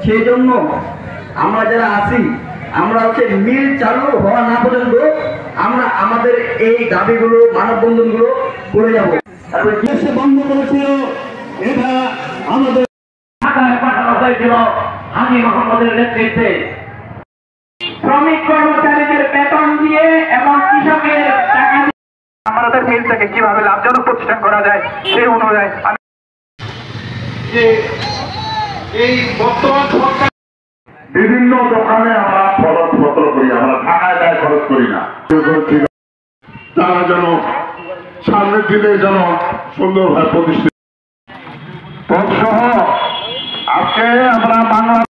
সেই জন্য আমরা যারা আছি আমরা মিল চালু হওয়া না পর্যন্ত আমরা আমাদের এই দাবিগুলো মানববন্ধনগুলো করে যাব। দেশে বন্ধ করেছিল এটা আমাদের ঢাকায় পাঠানো হয়েছিল হাজী মোহাম্মদের নেতৃত্বে। শ্রমিক কর্মচারীদের বেতন দিয়ে এবং কৃষকের টাকা দিয়ে আমাদের মিলটাকে কিভাবে লাভজনক প্রতিষ্ঠান করা যায় সেই অনুযায়ী এই বর্তমান সরকার বিভিন্ন দোকানে আমরা খরচপত্র করি, আমরা ঢাকায় দায় খরচ করি না। তারা যেন সামনের দিনে যেন সুন্দরভাবে প্রতিষ্ঠিত সহ আজকে আমরা বাংলা